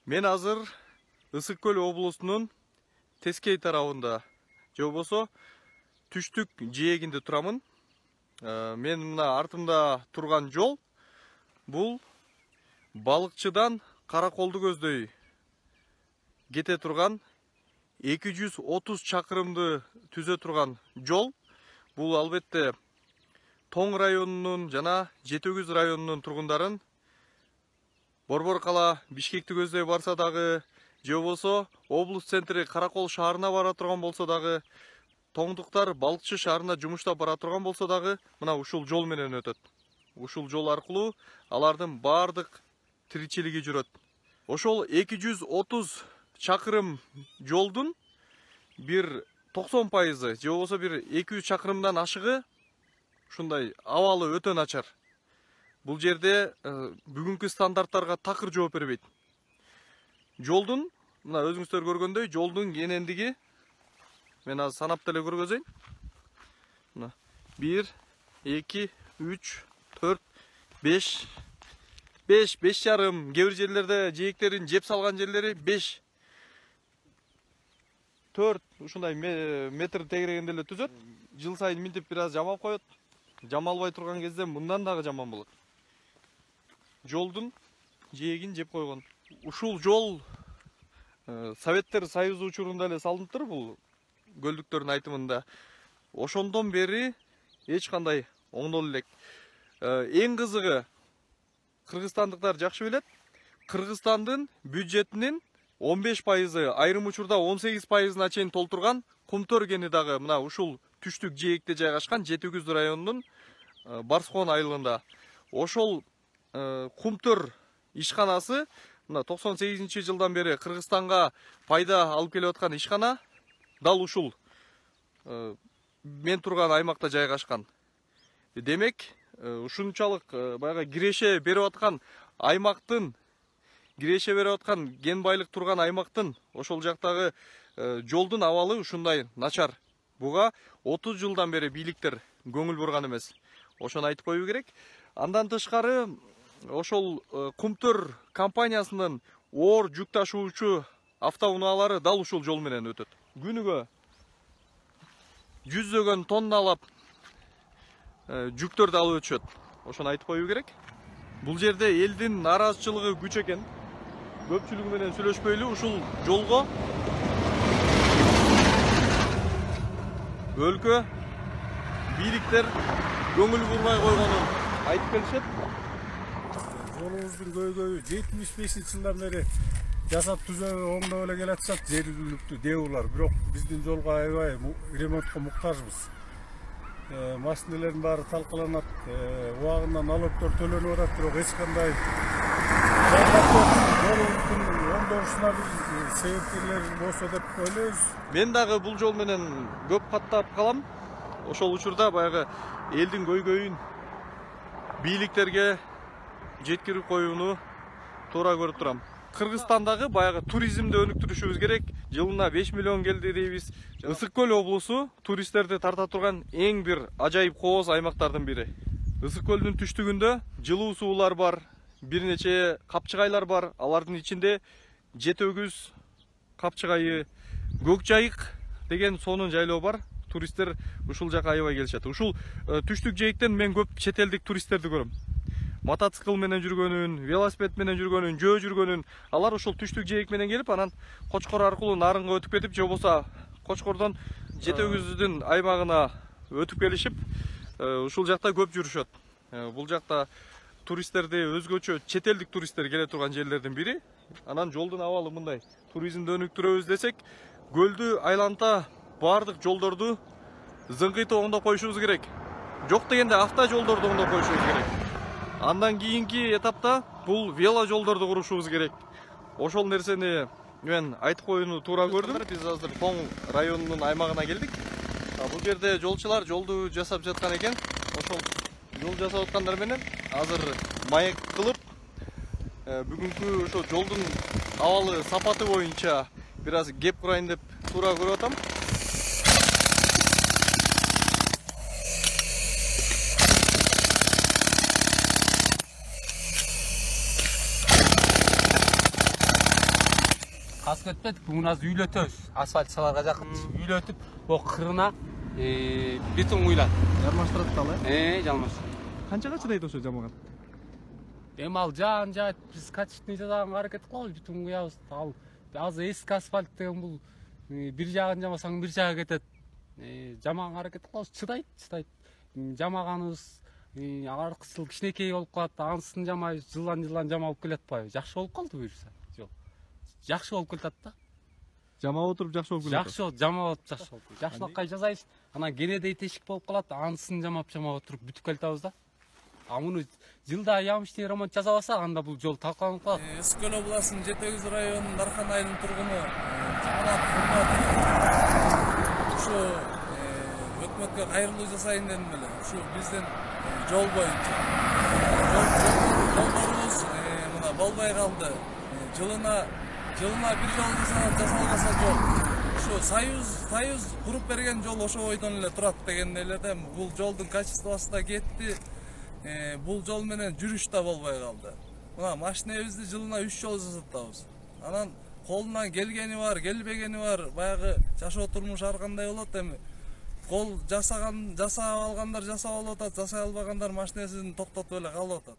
Мен азыр Ысык Көл облусунун Тескей тарабында, же болбосо түштүк жээгинде турамын. Мен мына артымда турган жол бул балыкчыдан Караколду көздөй кете турган 230 чакырымды түзө турган жол. Бул албетте Тоң районунун жана Жетөгүз районунун тургундарын Борбор кала Бишкекти көздөй барса дагы, же болбосо облус центри Каракол шаарына бара турган болсо дагы, тоңдуктар балыкчы шаарына жумуштап бара турган болсо дагы, мына ушул жол менен өтөт. Ушул жол аркылуу алардын бардык тиричилиги жүрөт. Ошол 230 чакырым жолдун бир 90%, же болбосо бир 200 чакырымдан ашыгы ушундай абалы өтө начар. Бул жерде бүгүнкү стандарттарга такыр жооп бербейт. Жолдун, мына өзүңүздөр көргөндөй, жолдун энендиги мен азыр санап деле көргөзөйүн. Мына 1 2 3 4 5 5,5, кээ бир жерлерде жээктерин жеп салган жерлери 5 4 ушундай метр тегерегенде эле түзөт. Жыл сайын минтип бир аз жамап коет. Жамалбай турган кезде мындан дагы жаман болот. Жолдун жээгин жеп койгон. Ушул жол Советтер Союзу учурунда эле салыныптыр бул көлдүктөрдүн айтымында. Ошондон бери эч кандай оңдоло элек. Эң кызыгы, кыргызстандыктар жакшы билет, Кыргызстандын бюджетинин 15%, айрым учурда 18%-на чейин толтурган Кумтөр кени дагы мына ушул түштүк жээгде жайгашкан Жетөгүз районунун Барскон айылында. Ошол Кумтөр ишканасы мына 98-жылдан бери Кыргызстанга пайда алып келип аткан ишкана дал ушул мен турган аймакта жайгашкан. Демек, ушунчалык баягы киреше берип аткан аймактын, киреше берип аткан кен байлык турган аймактын ошол жактагы жолдун абалы ушундай начар. Буга 30 жылдан бери бийликтер көңүл бурган эмес. Ошону айтып коюу керек. Андан тышкары ошол Кумтөр компаниясынын оор жүк ташуучу автоунаалары дал ушул жол менен өтөт. Күнүгө жүздөгөн тонналап жүктөрдү алып өтүшөт. Ошону айтып коюу керек. Бул жерде элдин нааразычылыгы күч экен. Көпчүлүгү менен сүйлөшпөйлү ушул жолго өлкө бийликтер көңүл бурмай койгонун айтып келишет. Жолубуздун көйгөйү 75-жылдан бери жасап түзөп оңдоп эле келатышат жергиликтүү деулар. Бирок биздин жолго аябай ремонтко муктажбыз. Машиналардын баары талкаланат, убагында налогдор төлөнүп атат, бирок эч кандай жолубуздун оңдолушуна бир себепкерлер болсо деп ойлойбуз. Мен дагы бул жол менен көп каттап калам. Ошол учурда баягы элдин көйгөйүн бийликтерге жеткирип коюуну туура көрүп турам. Кыргызстандагы баягы туризмди өнүктүрүшүбүз керек. Жылына 5 миллион келди дейбиз. Ысык Көл облусу туристтерди тарта турган эң бир ажайып кооз аймактардын бири. Ысык Көлдүн түштүгүндө жылуу суулар бар, бир нече капчыгайлар бар. Алардын ичинде Жетөгүз капчыгайы, Көк Жайык деген сонун жайлоо бар. Туристтер ушул жака аябай келишет. Ушул түштүк жээктен мен көп чет элдик туристтерди көрөм. Мотоцикл менен жүргөнүн, велосипед менен жүргөнүн, жөө жүргөнүн, алар ушул түштүк жээк менен келип, анан Кочкор аркылуу нарынга өтүп кетип, же болбосо Кочкордон Жетөгүздүн аймагына өтүп келишип, ушул жакта көп жүрүшөт. Бул жакта туристтерди өзгөчө чет элдик туристтер келе турган жерлердин бири. Анан жолдун абалы мындай. Туризмди өнүктүрөбүз десек, көлдү айланта бардык жолдорду зыңкыйтып оңдоп коюшубуз керек. Жок дегенде автожолдорду оңдоп коюшубуз керек. Андан кийинки этапта бул вело жолдорду курушубуз керек. Ошол нерсени мен айтып коюуну туура көрдүм. Биз азыр Тоң районунун аймагына келдик. Бул жерде жолчулар жолду жасап жаткан экен. Ошол жол жасап аткандар менен азыр маек кылып, бүгүнкү ошо жолдун абалы сапаты боюнча бир аз кеп курайын деп туура көрүп атам. касып кетпедик, буну азыр үйлөтөбүз. Асфальт саларга жакын үйлөтүп, о кырына бетон куйлат. Жармаштырат дал, Жалмаштырат. Канчага чыдайт ошо жамаган? Эми ал жаат биз качественный жасаганга аракет кылабыз, бүтүн куябыз. Ал азыр эски асфальт деген бул бир жагын жамасаң бир жагы кетет. Жамаганга аракет кылабыз, чыдайт. Жамаганыбыз аркысы жыл кичинекей болуп калат, анысын жамайбыз, жылдан жамалып келе атпайбы. Жакшы болуп калды буюрса. Жол. Жакшы болуп келатат да. Жамап отуруп жакшы болуп келет. Жакшы, жамап жакшы болуп. Жакшылыкка жасайбыз. Анан кенедей тешик болуп калат, анысын жамап отуруп бүтүп келатабыз да. А муну жылда ямыштын ремонт жасабаса, анда бул жол талкаланып калат. Өскөл областынын Жетегиз районунун Дархан айылынын тургуну Жамалат Курмат ушу өкмөткө кайрылуу жасайын дедим эле. Ушу биздин жол боюнча. Жолдорубуз мына болбой калды. Жылына бир жол жасалгаса жол. Ушу Союз куруп берген жол ошо бойдон эле турат деген эле бул жолдун качествосу да кетти. Бул жол менен жүрүш да болбой калды. Мына машинебизди жылына 3 жол жасатабыз. Анан колунан келгени бар, келбегени бар. Баягы жашоо турмуш ар кандай болот эми. Кол жасап алгандар жасап алып атат, жасай албагандар машинесин токтотуп эле калып атат.